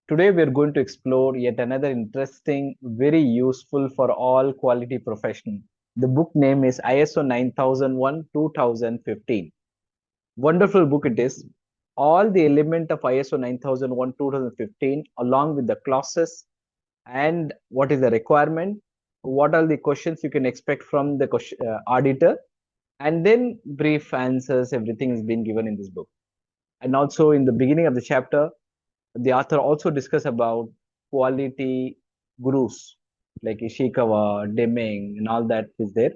Today we are going to explore yet another interesting, very useful for all quality professional. The book name is ISO 9001 2015. Wonderful book it is. All the element of ISO 9001 2015 along with the clauses and what is the requirement, what are the questions you can expect from the auditor, and then brief answers, everything is being given in this book. And also in the beginning of the chapter, the author also discuss about quality gurus like Ishikawa, Deming, and all that is there.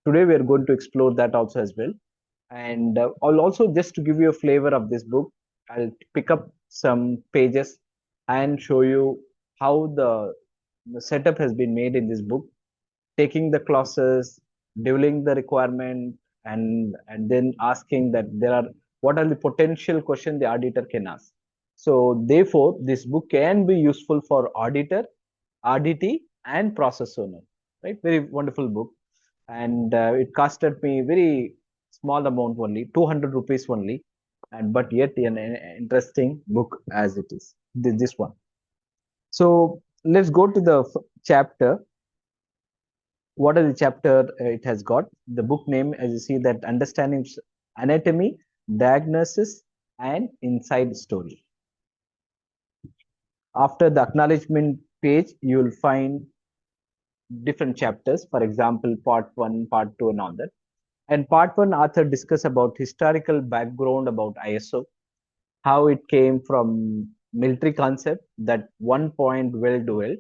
Today we are going to explore that also as well. And I'll also, just to give you a flavor of this book, I'll pick up some pages and show you how the setup has been made in this book, taking the clauses, dealing the requirement, and then asking that there are what are the potential questions the auditor can ask. So therefore, this book can be useful for auditor, auditee, and process owner. Right, very wonderful book, and it costed me very small amount only, 200 rupees only, and but yet an interesting book as it is. This one. So let's go to the chapter. What is the chapter it has got? The book name, as you see, that understanding anatomy, diagnosis, and inside story. After the acknowledgement page, you will find different chapters. For example, part one, part two, and all that. And part one, author discuss about historical background about ISO, how it came from military concept. That one point well dwelled.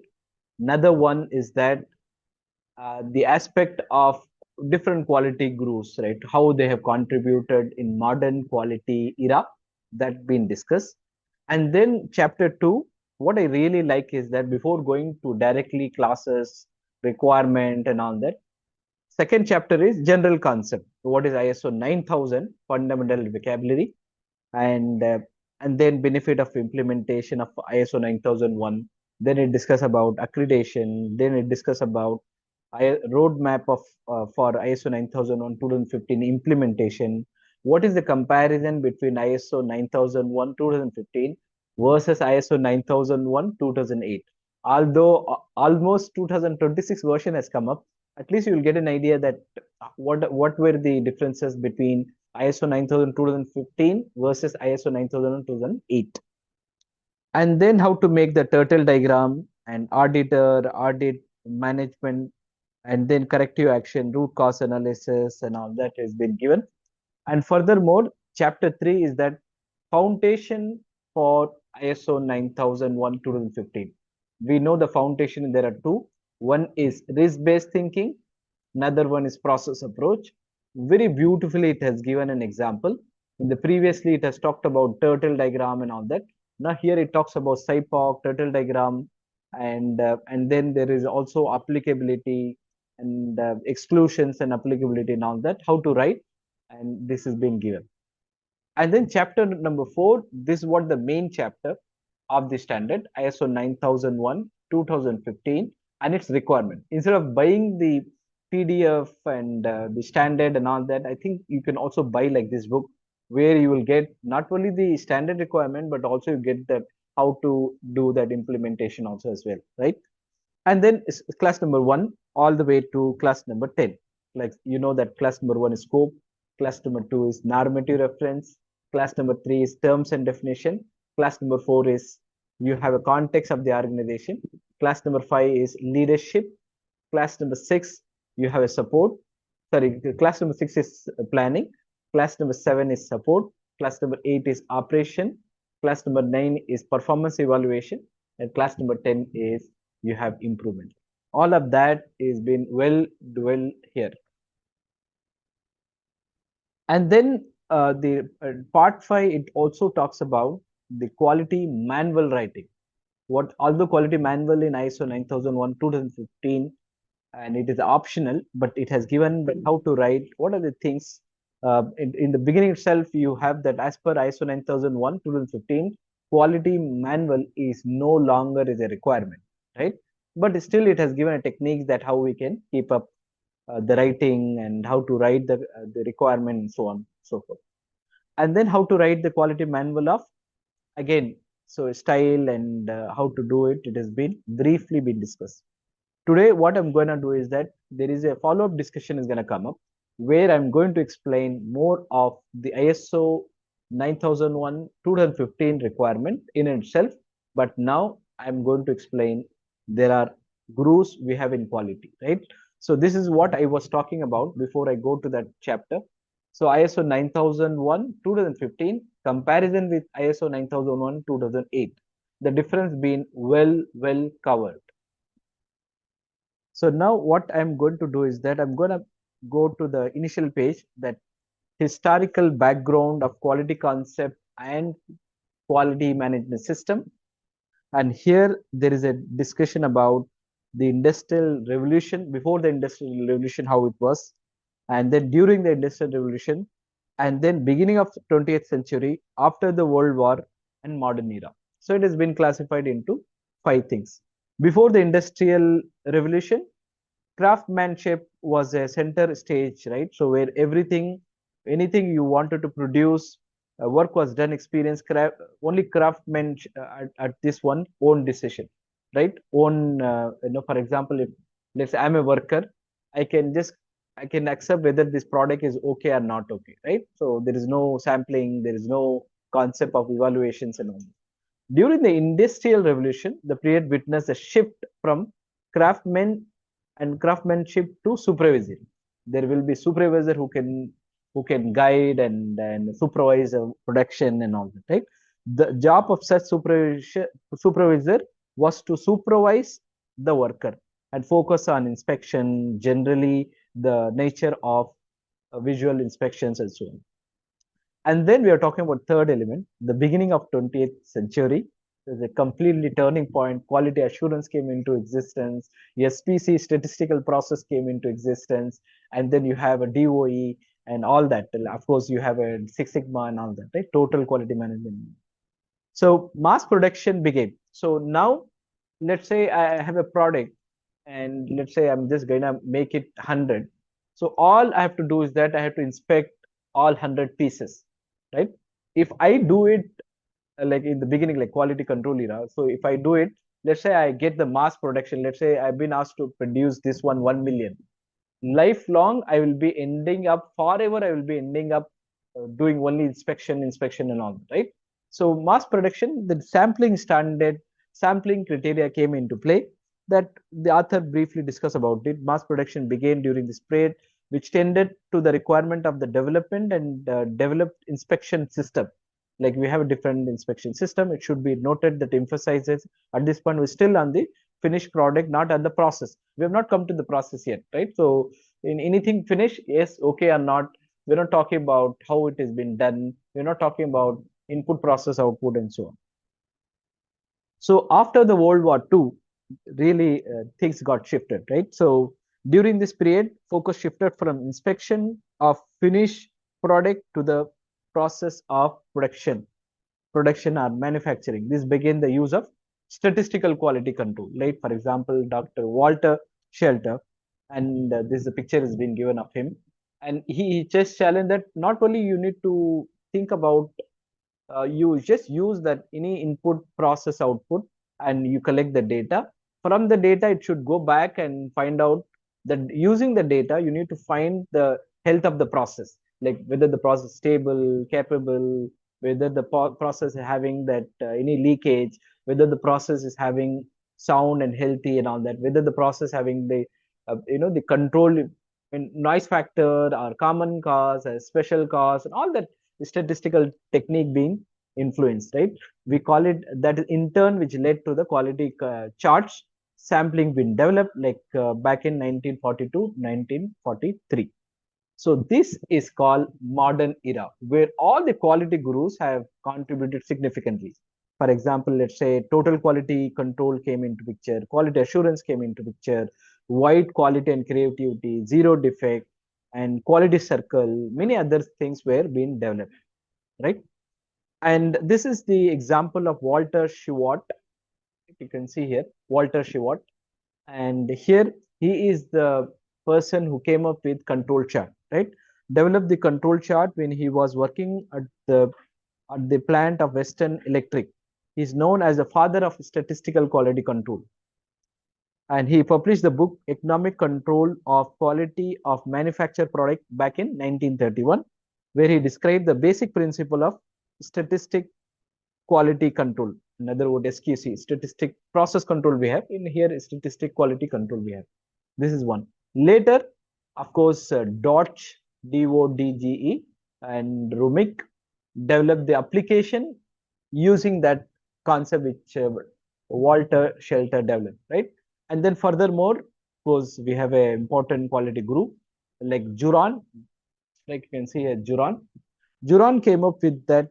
Another one is that the aspect of different quality groups, right? How they have contributed in modern quality era, that been discussed. And then chapter two, what I really like is that before going to directly classes, requirement, and all that, second chapter is general concept. What is ISO 9000 fundamental vocabulary, and uh, and then benefit of implementation of ISO 9001. Then it discuss about accreditation. Then it discuss about roadmap of for ISO 9001 2015 implementation. What is the comparison between ISO 9001 2015 versus ISO 9001 2008? Although almost 2026 version has come up, at least you will get an idea that what were the differences between ISO 9000 2015 versus ISO 9000 2008. And then how to make the turtle diagram and auditor, audit management, and then corrective action, root cause analysis, and all that has been given. And furthermore, chapter 3 is that foundation for ISO 9001 2015. We know the foundation, there are two. One is risk-based thinking, another one is process approach. Very beautifully, it has given an example. In the previously, it has talked about turtle diagram and all that. Now here it talks about SIPOC, turtle diagram, and then there is also applicability and exclusions and applicability and all that, how to write, and this is being given. And then chapter number 4, this is what the main chapter of the standard ISO 9001 2015 and its requirement. Instead of buying the PDF and the standard and all that, I think you can also buy like this book, where you will get not only the standard requirement but also you get that how to do that implementation also as well, right? And then class number 1 all the way to class number 10. Like you know that class number 1 is scope, class number 2 is normative reference, class number 3 is terms and definition, class number 4 is you have a context of the organization, class number 5 is leadership, class number 6 you have a support, sorry, class number 6 is planning, class number 7 is support, class number 8 is operation, class number 9 is performance evaluation, and class number 10 is you have improvement. All of that is been well dwell here. And then the part 5, it also talks about the quality manual writing. What although quality manual in ISO 9001 2015 and it is optional, but it has given how to write, what are the things. In the beginning itself, you have that as per ISO 9001 2015, quality manual is no longer is a requirement, right? But still, it has given a technique that how we can keep up the writing and how to write the requirement and so on and so forth. And then how to write the quality manual of, again, So style and how to do it, it has been briefly been discussed. Today, what I'm going to do is that there is a follow-up discussion is going to come up where I'm going to explain more of the ISO 9001 2015 requirement in itself. But now I'm going to explain there are gurus we have in quality, right? So this is what I was talking about before I go to that chapter. So ISO 9001 2015 comparison with ISO 9001 2008. The difference being well covered. So now what I'm going to do is that I'm going to go to the initial page, that historical background of quality concept and quality management system. And here there is a discussion about the industrial revolution, before the industrial revolution, how it was, and then during the industrial revolution, and then beginning of 20th century, after the World War and modern era. So it has been classified into 5 things. Before the industrial revolution, craftsmanship was a center stage, right? So where anything you wanted to produce, work was done, experience, only craftsmen at this one own decision, right? Own, for example, if let's say I'm a worker, I can just I can accept whether this product is okay or not okay, right? So there is no sampling, there is no concept of evaluations and all. During the Industrial Revolution, the period witnessed a shift from craftsmen and craftsmanship to supervision. There will be supervisor who can guide and supervise production and all that, right? The job of such supervisor was to supervise the worker and focus on inspection, generally the nature of visual inspections and so on. And then we are talking about third element, the beginning of 20th century. There's a completely turning point. Quality assurance came into existence. SPC statistical process came into existence, and then you have a DOE and all that. Of course, you have a Six Sigma and all that, right? Total quality management. So mass production began. So now, let's say I have a product, and let's say I'm just gonna make it 100. So all I have to do is that I have to inspect all 100 pieces, right? If I do it like in the beginning, like quality control era. So if I do it, let's say I get the mass production. Let's say I've been asked to produce this 1 million. Lifelong, I will be ending up forever. I will be ending up doing only inspection, and all, right? So mass production, the sampling criteria came into play that the author briefly discussed about it. Mass production began during this period, which tended to the requirement of the development and developed inspection system. Like we have a different inspection system. It should be noted that emphasizes at this point we're still on the finished product, not at the process. We have not come to the process yet, right? So in anything finish, yes, okay or not. We're not talking about how it has been done. We're not talking about input, process, output, and so on. So after the World War II, really things got shifted, right? So during this period, focus shifted from inspection of finished product to the process of production or manufacturing. This began the use of statistical quality control. Like for example, Dr. Walter Shelter, and this picture has been given of him, and he just challenged that not only you need to think about you just use that any input, process, output, and you collect the data. From the data, it should go back and find out that using the data, you need to find the health of the process, like whether the process is stable, capable, whether the process is having that any leakage, whether the process is having sound and healthy and all that, whether the process having the the control in noise factor or common cause, special cause, and all that statistical technique being influenced, right? We call it that in turn, which led to the quality charts sampling being developed like back in 1942, 1943. So this is called modern era, where all the quality gurus have contributed significantly. For example, let's say total quality control came into picture, quality assurance came into picture, wide quality and creativity, zero defect, and quality circle, many other things were being developed, right? And this is the example of Walter Shewhart. You can see here, Walter Shewhart. And here he is the person who came up with control chart, right? Developed the control chart when he was working at the plant of Western Electric. He's known as the father of statistical quality control. And he published the book Economic Control of Quality of Manufactured Product back in 1931, where he described the basic principle of statistic quality control. In other words, SQC, statistic process control we have. In here, statistic quality control we have. This is one. Later, of course, Dodge, DODGE, and Rumick developed the application using that concept which Walter Shelter developed, right? And then furthermore, of course, we have an important quality group like Juran, like you can see a Juran. Juran came up with that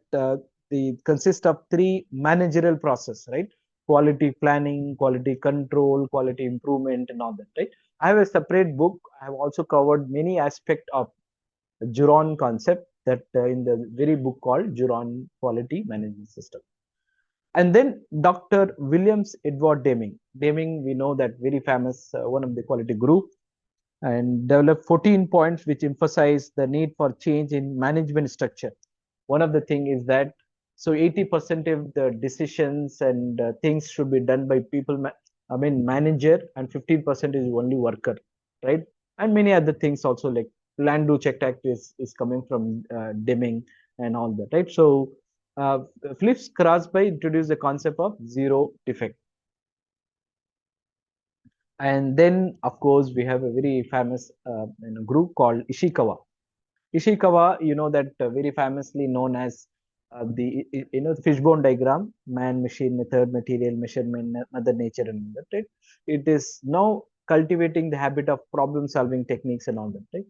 the consist of three managerial process, right? Quality planning, quality control, quality improvement, and all that, right? I have a separate book. I have also covered many aspects of Juran concept that in the very book called Juran Quality Management System. And then Dr. Williams Edward Deming. Deming, we know that very famous, one of the quality group, and developed 14 points which emphasize the need for change in management structure. One of the thing is that so 80% of the decisions and things should be done by people, I mean manager, and 15% is only worker, right? And many other things also like land do check act is coming from Deming and all that, right? So Phillips Crosby introduced the concept of zero defect. And then, of course, we have a very famous group called Ishikawa. Ishikawa, you know that very famously known as the fishbone diagram, man, machine, method, material, measurement, mother nature, and all that. Right? It is now cultivating the habit of problem-solving techniques and all that. Right?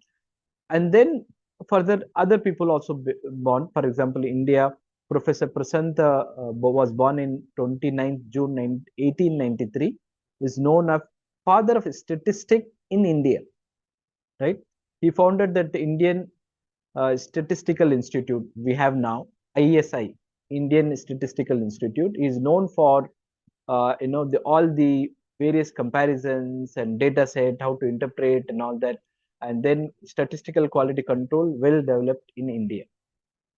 And then further, other people also born. For example, India, Professor Prasanta was born in 29th June 1893. Is known as father of statistics in India, right? He founded that Indian Statistical Institute we have now, ISI, Indian Statistical Institute, is known for all the various comparisons and data set, how to interpret and all that, and then statistical quality control well developed in India.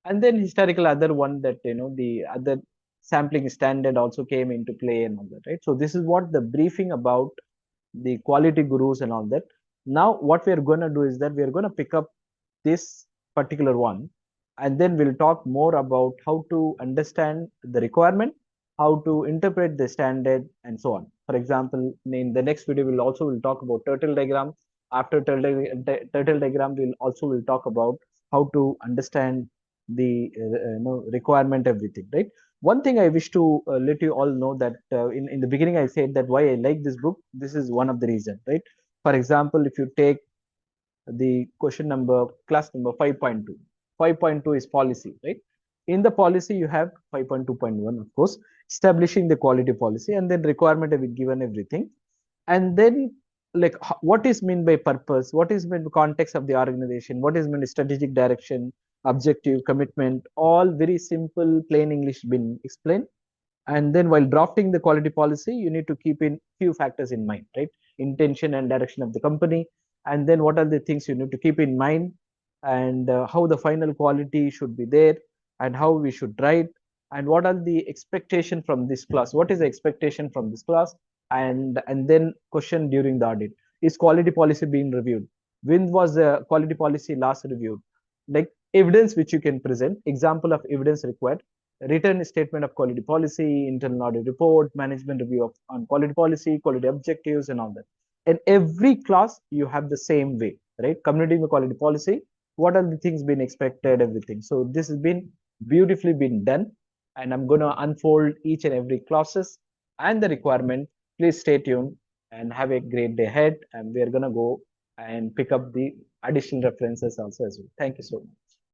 And then historical other one that the other sampling standard also came into play and all that, right? So this is what the briefing about the quality gurus and all that. Now what we are going to do is that we are going to pick up this particular one, and then we'll talk more about how to understand the requirement, how to interpret the standard, and so on. For example, in the next video will talk about turtle diagram. After turtle diagram, we'll also will talk about how to understand the requirement, everything, right? One thing I wish to let you all know that in the beginning I said that why I like this book. This is one of the reasons, right? For example, if you take the question number, class number 5.2. 5.2 is policy, right? In the policy, you have 5.2.1, of course, establishing the quality policy, and then requirement have been given everything. And then like what is meant by purpose, what is meant by context of the organization, what is meant by strategic direction, objective, commitment, all very simple, plain English been explained. And then while drafting the quality policy, you need to keep in few factors in mind, right? Intention and direction of the company. And then what are the things you need to keep in mind, and how the final quality should be there, and how we should write, and what are the expectation from this class, what is the expectation from this class, and then question during the audit, is quality policy being reviewed, when was the quality policy last reviewed, like evidence which you can present, example of evidence required, written statement of quality policy, internal audit report, management review on quality policy, quality objectives, and all that. In every class, you have the same way, right? Communicating the quality policy, what are the things being expected, everything. So this has been beautifully been done, and I'm going to unfold each and every clauses and the requirement. Please stay tuned and have a great day ahead. And we are going to go and pick up the additional references also as well. Thank you so much.